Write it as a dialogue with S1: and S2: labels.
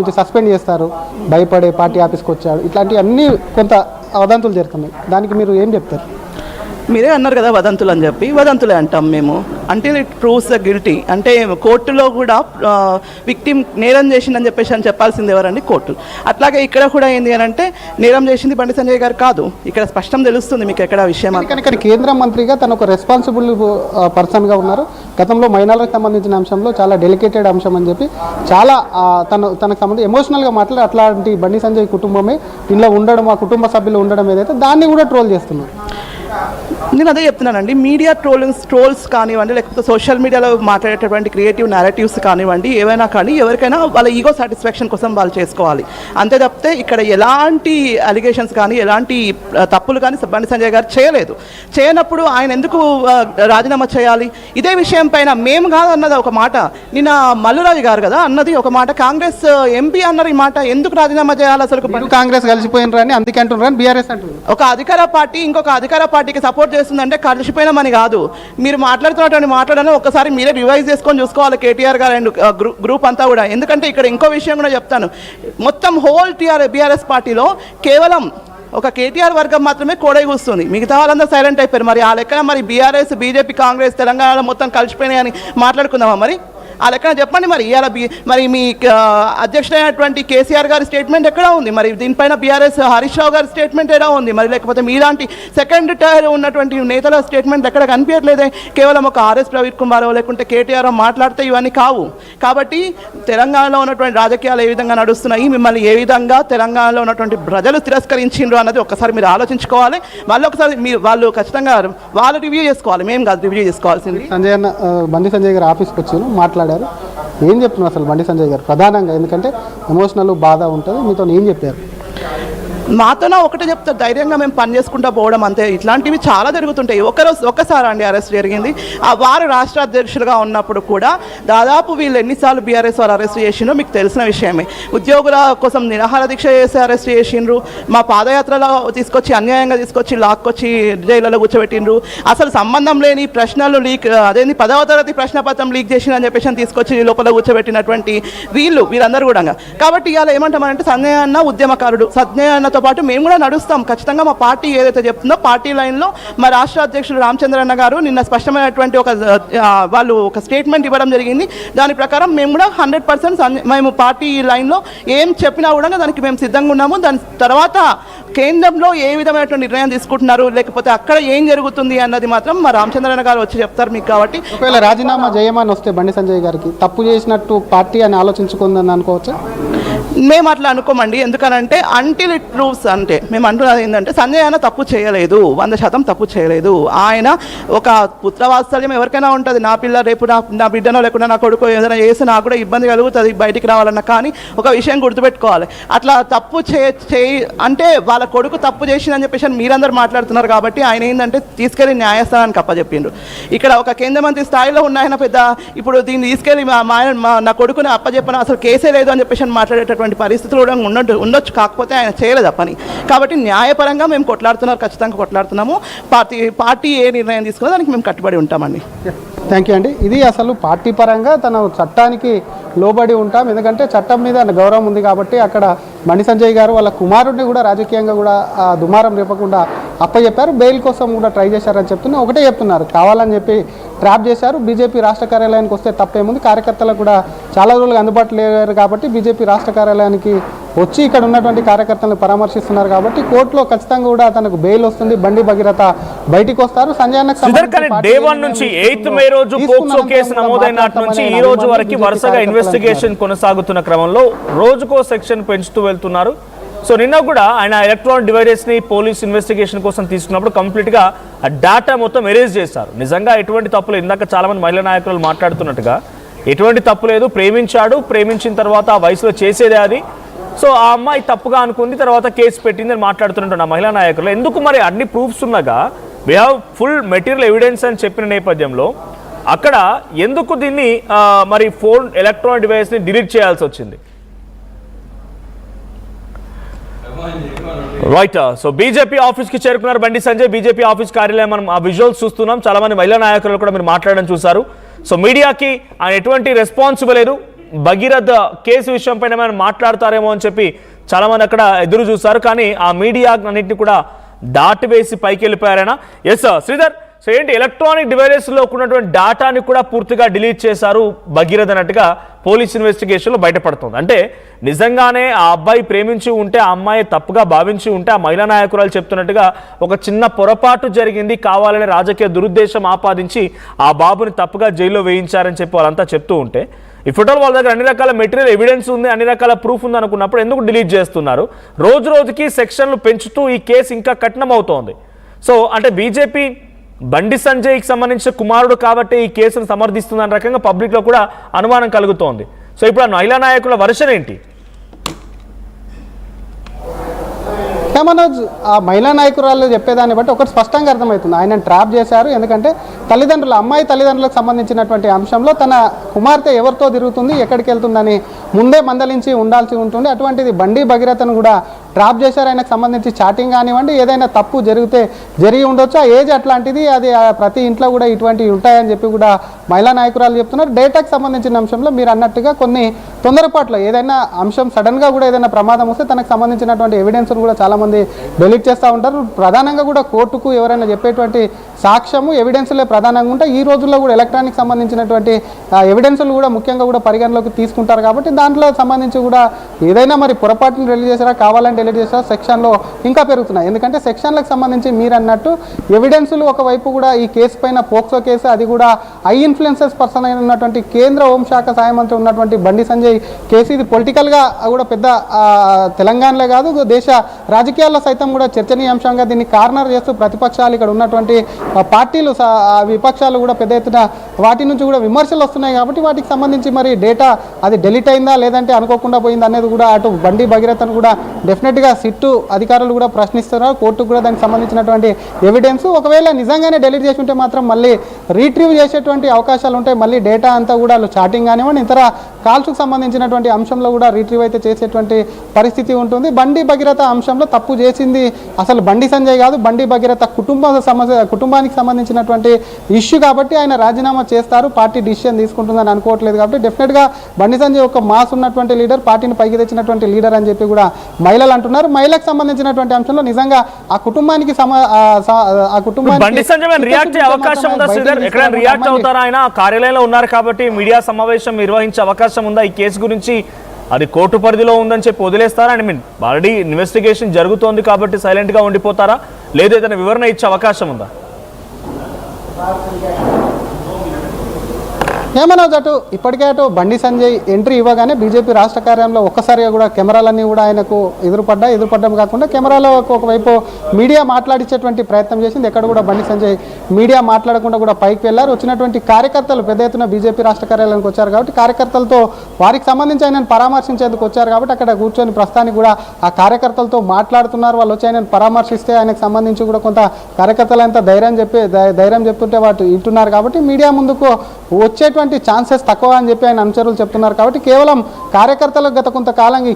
S1: నుంచి సస్పెండ్ చేస్తారు, భయపడే పార్టీ ఆఫీస్కి వచ్చాడు, ఇట్లాంటివి అన్నీ కొంత వదంతులు జరుగుతున్నాయి. దానికి మీరు ఏం చెప్తారు?
S2: మీరే అన్నారు కదా వదంతులు అని చెప్పి, వదంతులే అంటాం మేము. అంటే ఇట్ ప్రూవ్స్ ద గిల్టీ. అంటే కోర్టులో కూడా విక్టిమ్ నేరం చేసిందని చెప్పేసి అని చెప్పాల్సింది ఎవరండి? కోర్టులు. అట్లాగే ఇక్కడ కూడా ఏంది అని అంటే నేరం చేసింది బండి సంజయ్ గారు కాదు. ఇక్కడ స్పష్టం తెలుస్తుంది మీకు ఎక్కడ విషయం.
S1: కానీ కేంద్ర మంత్రిగా తను ఒక రెస్పాన్సిబుల్ పర్సన్గా ఉన్నారు. గతంలో మైనార్లకు సంబంధించిన అంశంలో చాలా డెలికేటెడ్ అంశం అని చెప్పి చాలా తనకు సంబంధించి ఎమోషనల్గా మాట్లాడి అట్లాంటి బండి సంజయ్ కుటుంబమే ఇంట్లో ఉండడం, ఆ కుటుంబ సభ్యులు ఉండడం ఏదైతే దాన్ని కూడా ట్రోల్ చేస్తున్నారు.
S2: నేను అదే చెప్తున్నానండి. మీడియా ట్రోల్స్ కానివ్వండి, లేకపోతే సోషల్ మీడియాలో మాట్లాడేటటువంటి క్రియేటివ్ నారేటివ్స్ కానివ్వండి, ఏవైనా కానీ ఎవరికైనా వాళ్ళ ఈగో సాటిస్ఫాక్షన్ కోసం వాళ్ళు చేసుకోవాలి. అంతే తప్పితే ఇక్కడ ఎలాంటి అలిగేషన్స్ కానీ ఎలాంటి తప్పులు కానీ బండి సంజయ్ గారు చేయనప్పుడు ఆయన ఎందుకు రాజీనామా చేయాలి? ఇదే విషయం పైన మేము కాదు అన్నది ఒక మాట, నిన్న మల్లురాజు గారు కదా అన్నది ఒక మాట, కాంగ్రెస్ ఎంపీ అన్నారు ఈ మాట. ఎందుకు రాజీనామా చేయాలి? అసలు
S1: కాంగ్రెస్ కలిసిపోయినారని అందుకే అంటున్నారు, బీఆర్ఎస్ అంటున్నారు.
S2: ఒక అధికార పార్టీ ఇంకొక అధికార పార్టీకి సపోర్ట్ చేస్తుందంటే కలిసిపోయినామని కాదు. మీరు మాట్లాడుతున్నటువంటి మాట్లాడాలని ఒకసారి మీరే రివైజ్ చేసుకొని చూసుకోవాలి కేటీఆర్ గారు అండ్ గ్రూప్ అంతా కూడా. ఎందుకంటే ఇక్కడ ఇంకో విషయం కూడా చెప్తాను. మొత్తం హోల్ బీఆర్ఎస్ పార్టీలో కేవలం ఒక కేటీఆర్ వర్గం మాత్రమే కోడై కూస్తుంది, మిగతా వాళ్ళందరూ సైలెంట్ అయిపోయారు. మరి ఆ లెక్కన మరి బీఆర్ఎస్, బీజేపీ, కాంగ్రెస్ తెలంగాణలో మొత్తం కలిసిపోయినాయని మాట్లాడుకుందామా? మరి ఆ లెక్కన చెప్పండి. మరి ఇవాళ మరి మీ అధ్యక్షుడైనటువంటి కేసీఆర్ గారి స్టేట్మెంట్ ఎక్కడ ఉంది? మరి దీనిపైన బీఆర్ఎస్ హరీష్ రావు గారి స్టేట్మెంట్ ఎలా ఉంది? మరి లేకపోతే మీలాంటి సెకండ్ టైర్ ఉన్నటువంటి నేతల స్టేట్మెంట్ ఎక్కడ కనిపించట్లేదే. కేవలం ఒక ఆర్ఎస్ ప్రవీణ్ కుమార్ లేకుంటే కేటీఆర్ మాట్లాడితే ఇవన్నీ కావు. కాబట్టి తెలంగాణలో ఉన్నటువంటి రాజకీయాలు ఏ విధంగా నడుస్తున్నాయి, మిమ్మల్ని ఏ విధంగా తెలంగాణలో ఉన్నటువంటి ప్రజలు తిరస్కరించిండ్రు అన్నది ఒకసారి మీరు ఆలోచించుకోవాలి. మళ్ళీ ఒకసారి మీరు వాళ్ళు ఖచ్చితంగా వాళ్ళు రివ్యూ చేసుకోవాలి, మేము కాదు రివ్యూ చేసుకోవాల్సింది.
S1: బండి సంజయ్ గారు ఆఫీస్కి వచ్చాను మాట్లాడారు, ఏం చెప్తున్నారు అసలు బండి సంజయ్ గారు ప్రధానంగా? ఎందుకంటే ఎమోషనల్ బాధ ఉంటుంది, మీతో ఏం చెప్పారు?
S2: మాతోనే ఒకటే చెప్తారు, ధైర్యంగా మేము పని చేసుకుంటూ పోవడం అంతే. ఇట్లాంటివి చాలా జరుగుతుంటాయి. ఒక్కసారి అండి అరెస్ట్ జరిగింది. వారు రాష్ట్ర అధ్యక్షులుగా ఉన్నప్పుడు కూడా దాదాపు వీళ్ళు ఎన్నిసార్లు బీఆర్ఎస్ వారు అరెస్ట్ చేసిండ్రో మీకు తెలిసిన విషయమే. ఉద్యోగుల కోసం నిరాహార దీక్ష చేసి అరెస్ట్ చేసిండ్రు. మా పాదయాత్రలో తీసుకొచ్చి అన్యాయంగా తీసుకొచ్చి లాక్కొచ్చి జైళ్ళలో కూర్చోబెట్టిండ్రు. అసలు సంబంధం లేని ప్రశ్నలు లీక్, అదేంటి 10వ తరగతి ప్రశ్నపత్రం లీక్ చేసిందని చెప్పేసి తీసుకొచ్చి లోపల కూర్చోబెట్టినటువంటి వీళ్ళందరూ కూడా. కాబట్టి ఇవాళ ఏమంటామంటే సంజయ్ అన్న ఉద్యమకారుడు, సంజయ్ అన్నతో పాటు మేము కూడా నడుస్తాం. ఖచ్చితంగా మా పార్టీ ఏదైతే చెప్తుందో పార్టీ లైన్లో మా రాష్ట్ర అధ్యక్షుడు రామచంద్రన్న గారు నిన్న స్పష్టమైనటువంటి వాళ్ళు ఒక స్టేట్మెంట్ ఇవ్వడం జరిగింది. దాని ప్రకారం మేము కూడా 100% మేము పార్టీ లైన్లో ఏం చెప్పినా కూడా దానికి మేము సిద్ధంగా ఉన్నాము. దాని తర్వాత కేంద్రంలో ఏ విధమైనటువంటి నిర్ణయం తీసుకుంటున్నారు, లేకపోతే అక్కడ ఏం జరుగుతుంది అన్నది మాత్రం మా రామచంద్రన్న గారు వచ్చి చెప్తారు మీకు. కాబట్టి
S1: ఒకవేళ రాజీనామా చేయమని వస్తే బండి సంజయ్ గారికి తప్పు చేసినట్టు పార్టీ అని ఆలోచించుకుందని అనుకోవచ్చు?
S2: మేము అట్లా అనుకోమండి. ఎందుకనంటే అంటిల్ ఇట్ ప్రూవ్స్, అంటే మేము అంటున్నది ఏంటంటే సంజయ్ అన్న తప్పు చేయలేదు, 100% తప్పు చేయలేదు. ఆయన ఒక పుత్రవాత్సల్యం ఎవరికైనా ఉంటుంది. నా పిల్ల రేపు నా బిడ్డనో లేకుండా నా కొడుకు ఏదైనా చేసి నాకు కూడా ఇబ్బంది కలుగుతుంది బయటికి రావాలన్నా. కానీ ఒక విషయం గుర్తుపెట్టుకోవాలి, అట్లా తప్పు అంటే వాళ్ళ కొడుకు తప్పు చేసిందని చెప్పేసి మీరందరూ మాట్లాడుతున్నారు. కాబట్టి ఆయన ఏంటంటే తీసుకెళ్లి న్యాయస్థానానికి అప్పచెప్పిండ్రు. ఇక్కడ ఒక కేంద్ర మంత్రి స్థాయిలో ఉన్న ఆయన పెద్ద ఇప్పుడు దీన్ని తీసుకెళ్లి నా కొడుకుని అప్పచెప్పను, అసలు కేసే లేదు అని చెప్పేసి మాట్లాడేటటువంటి పరిస్థితులు కూడా ఉండొచ్చు. కాకపోతే ఆయన చేయలేదు ఆ పని. కాబట్టి న్యాయపరంగా మేము ఖచ్చితంగా కొట్లాడుతున్నాము. పార్టీ ఏ నిర్ణయం తీసుకున్నా దానికి మేము కట్టుబడి ఉంటామండి.
S1: థ్యాంక్ యూ అండి. ఇది అసలు పార్టీ పరంగా తన చట్టానికి లోబడి ఉంటాం, ఎందుకంటే చట్టం మీద గౌరవం ఉంది కాబట్టి. అక్కడ బండి సంజయ్ గారు వాళ్ళ కుమారుడిని కూడా రాజకీయంగా కూడా దుమారం రేపకుండా అప్పచెప్పారు, బెయిల్ కోసం కూడా ట్రై చేశారని చెప్తున్నా. ఒకటే చెప్తున్నారు, కావాలని చెప్పి ట్రాప్ చేశారు. బీజేపీ రాష్ట్ర కార్యాలయానికి వస్తే తప్పేముంది, కార్యకర్తలకు కూడా చాలా రోజులుగా అందుబాటులో లేరు కాబట్టి బీజేపీ రాష్ట్ర కార్యాలయానికి వచ్చి ఇక్కడ ఉన్నటువంటి కార్యకర్తలను పరామర్శిస్తున్నారు కాబట్టి కోర్టులో ఖచ్చితంగా కూడా తనకు బెయిల్ వస్తుంది, బండి భగీరథ బయటికి వస్తారు. సంజయ్
S3: ఈ రోజు వరకు వరుసగా ఇన్వెస్టిగేషన్ కొనసాగుతున్న క్రమంలో రోజుకో సెక్షన్ పెంచుతూ వెళ్తున్నారు. సో నిన్న కూడా ఆయన ఎలక్ట్రానిక్ డివైసెస్ ని పోలీస్ ఇన్వెస్టిగేషన్ కోసం తీసుకున్నప్పుడు కంప్లీట్ గా డేటా మొత్తం ఎరేజ్ చేశారు. నిజంగా ఎటువంటి తప్పులు, ఇందాక చాలా మంది మహిళా నాయకులు మాట్లాడుతున్నట్టుగా ఎటువంటి తప్పు లేదు, ప్రేమించాడు, ప్రేమించిన తర్వాత ఆ వయసులో చేసేదే అది. సో ఆ అమ్మాయి తప్పుగా అనుకుంది, తర్వాత కేసు పెట్టిందని మాట్లాడుతున్నట్టు ఆ మహిళా నాయకులు. ఎందుకు మరి అన్ని ప్రూఫ్స్ ఉన్నాగా we have full material evidence అని చెప్పిన నేపథ్యంలో అక్కడ ఎందుకు దీన్ని మరి ఫోన్ ఎలక్ట్రానిక్ డివైస్ని డిలీట్ చేయాల్సి వచ్చింది? రైట్. సో బీజేపీ ఆఫీస్ కి చేరుకున్నారు బండి సంజయ్. బీజేపీ ఆఫీస్ కార్యాలయం మనం ఆ విజువల్స్ చూస్తున్నాం. చాలా మంది మహిళా నాయకులు కూడా మీరు మాట్లాడడం చూశారు. సో మీడియాకి ఆయన ఎటువంటి రెస్పాన్స్ ఇవ్వలేదు. భగీరథ కేసు విషయం పైన మనం మాట్లాడతారేమో అని చెప్పి చాలా మంది అక్కడ ఎదురు చూస్తారు. కానీ ఆ మీడియా అన్నింటినీ కూడా దాటివేసి పైకి వెళ్ళిపోయారైనా. ఎస్ శ్రీధర్, సో ఏంటి ఎలక్ట్రానిక్ డివైసెస్లో ఉన్నటువంటి డేటాని కూడా పూర్తిగా డిలీట్ చేశారు భగీరథ అన్నట్టుగా పోలీస్ ఇన్వెస్టిగేషన్లో బయటపడుతుంది. అంటే నిజంగానే ఆ అబ్బాయి ప్రేమించి ఉంటే, ఆ అమ్మాయి తప్పుగా భావించి ఉంటే, ఆ మహిళా నాయకురాలు చెప్తున్నట్టుగా ఒక చిన్న పొరపాటు జరిగింది, కావాలని రాజకీయ దురుద్దేశం ఆపాదించి ఆ బాబుని తప్పుగా జైల్లో వేయించారని చెప్పి వాళ్ళంతా చెప్తూ ఉంటే, ఈ ఫోటోలు వాళ్ళ దగ్గర అన్ని రకాల మెటీరియల్ ఎవిడెన్స్ ఉంది, అన్ని రకాల ప్రూఫ్ ఉంది అనుకున్నప్పుడు ఎందుకు డిలీట్ చేస్తున్నారు? రోజు రోజుకి సెక్షన్లు పెంచుతూ ఈ కేసు ఇంకా కఠినం అవుతోంది. సో అంటే బీజేపీ బండి సంజయ్కి సంబంధించిన కుమారుడు కాబట్టి ఈ కేసును సమర్థిస్తుందన్న రకంగా పబ్లిక్లో కూడా అనుమానం కలుగుతోంది. సో ఇప్పుడు ఆ మహిళా నాయకుల వర్షన్ ఏంటి?
S1: మనోజ్, ఆ మహిళా నాయకురాలు చెప్పేదాన్ని బట్టి ఒకటి స్పష్టంగా అర్థమవుతుంది, ఆయన ట్రాప్ చేశారు. ఎందుకంటే అమ్మాయి తల్లిదండ్రులకు సంబంధించినటువంటి అంశంలో తన కుమార్తె ఎవరితో తిరుగుతుంది, ఎక్కడికి వెళ్తుందని ముందే మందలించి ఉండాల్సి ఉంటుంది. అటువంటిది బండి భగీరథను కూడా ట్రాప్ చేశారు. ఆయనకు సంబంధించి చాటింగ్ కానివ్వండి, ఏదైనా తప్పు జరిగి ఉండొచ్చు, ఆ ఏజ్ అట్లాంటిది, అది ప్రతి ఇంట్లో కూడా ఇటువంటివి ఉంటాయని చెప్పి కూడా మహిళా నాయకురాలు చెప్తున్నారు. డేటాకు సంబంధించిన అంశంలో మీరు అన్నట్టుగా కొన్ని తొందరపాట్లు, ఏదైనా అంశం సడన్గా కూడా ఏదైనా ప్రమాదం వస్తే తనకు సంబంధించినటువంటి ఎవిడెన్స్ను కూడా చాలామంది డిలీట్ చేస్తూ ఉంటారు. ప్రధానంగా కూడా కోర్టుకు ఎవరైనా చెప్పేటువంటి సాక్ష్యము ఎవిడెన్స్లే ప్రధానంగా ఉంటాయి. ఈ రోజుల్లో కూడా ఎలక్ట్రానిక్ సంబంధించినటువంటి ఎవిడెన్స్లు కూడా ముఖ్యంగా కూడా పరిగణలోకి తీసుకుంటారు. కాబట్టి దాంట్లో సంబంధించి కూడా ఏదైనా మరి పొరపాటును డిలీట్ చేసారా, కావాలని డిలీట్ చేసారా, సెక్షన్లో ఇంకా పెరుగుతున్నాయి. ఎందుకంటే సెక్షన్లకు సంబంధించి మీరు అన్నట్టు ఎవిడెన్స్లు ఒకవైపు కూడా ఈ కేసు పైన పోక్సో కేసు, అది కూడా హై ఇన్ఫ్లుయెన్సెస్ పర్సన్ అయిన ఉన్నటువంటి కేంద్ర హోంశాఖ సహాయ మంత్రి ఉన్నటువంటి బండి సంజయ్ కేసు, ఇది పొలిటికల్గా కూడా పెద్ద తెలంగాణలో కాదు దేశ రాజకీయాల్లో సైతం కూడా చర్చనీయాంశంగా దీన్ని కార్నర్ చేస్తూ ప్రతిపక్షాలు, ఇక్కడ ఉన్నటువంటి పార్టీలు, విపక్షాలు కూడా పెద్ద ఎత్తున వాటి నుంచి కూడా విమర్శలు వస్తున్నాయి. కాబట్టి వాటికి సంబంధించి మరి డేటా అది డెలీట్ అయిందా లేదంటే అనుకోకుండా పోయిందా అనేది కూడా అటు బండి భగీరథను కూడా డెఫినెట్గా సిట్టు అధికారులు కూడా ప్రశ్నిస్తున్నారు. కోర్టుకు కూడా దానికి సంబంధించినటువంటి ఎవిడెన్స్ ఒకవేళ నిజంగానే డెలీట్ చేసి ఉంటే మాత్రం మళ్ళీ రీట్రీవ్ చేసేటువంటి అవకాశాలు ఉంటాయి. మళ్ళీ డేటా అంతా కూడా చాటింగ్ కానివ్వండి, ఇతర కాల్స్కు సంబంధించినటువంటి అంశంలో కూడా రీట్రీవ్ అయితే చేసేటువంటి పరిస్థితి ఉంటుంది. బండి భగీరథ అంశంలో తప్పు చేసింది అసలు బండి సంజయ్ కాదు, బండి భగీరథ కుటుంబానికి సంబంధించినటువంటి ఇష్యూ. కాబట్టి ఆయన రాజీనామా చేస్తారు, పార్టీ డిసిషన్ తీసుకుంటుందని అనుకోవట్లేదు. కాబట్టి డెఫినెట్గా బండి సంజయ్ ఒక మాస్ ఉన్నటువంటి లీడర్, పార్టీని పైకి తెచ్చినటువంటి లీడర్ అని చెప్పి కూడా మహిళలు అంటున్నారు. మహిళలకు సంబంధించినటువంటి అంశంలో నిజంగా ఆ కుటుంబానికి
S3: రియాక్ట్ అవుతారా? ఆయన కార్యాలయంలో ఉన్నారు కాబట్టి మీడియా సమావేశం నిర్వహించే అవకాశం ఉందా ఈ కేసు గురించి? అది కోర్టు పరిధిలో ఉందని చెప్పి వదిలేస్తారా? ఆల్రెడీ ఇన్వెస్టిగేషన్ జరుగుతోంది కాబట్టి సైలెంట్గా ఉండిపోతారా, లేదా ఏదైనా వివరణ ఇచ్చే అవకాశం ఉందా?
S1: ఏమనోజ్, ఇప్పటికే బండి సంజయ్ ఎంట్రీ ఇవ్వగానే బీజేపీ రాష్ట్ర కార్యాలయంలో ఒక్కసారిగా కూడా కెమెరాలన్నీ కూడా ఆయనకు ఎదురుపడ్డం కాకుండా కెమెరాలో ఒకవైపు మీడియా మాట్లాడించేటువంటి ప్రయత్నం చేసింది. ఎక్కడ కూడా బండి సంజయ్ మీడియా మాట్లాడకుండా కూడా పైకి వెళ్ళారు. వచ్చినటువంటి కార్యకర్తలు పెద్ద ఎత్తున బీజేపీ రాష్ట్ర కార్యాలయానికి వచ్చారు కాబట్టి కార్యకర్తలతో వారికి సంబంధించి ఆయనను పరామర్శించేందుకు వచ్చారు కాబట్టి అక్కడ కూర్చొని ప్రస్తుతానికి కూడా ఆ కార్యకర్తలతో మాట్లాడుతున్నారు. వాళ్ళు వచ్చి ఆయనను పరామర్శిస్తే ఆయనకు సంబంధించి కూడా కొంత కార్యకర్తలు అంతా ధైర్యం చెప్తుంటే వాటి వింటున్నారు. కాబట్టి మీడియా ముందుకు వచ్చేటువంటి ఛాన్సెస్ తక్కువ అని చెప్పి ఆయన అనుచరులు చెప్తున్నారు. కాబట్టి కేవలం కార్యకర్తలకు గత కొంతకాలం ఈ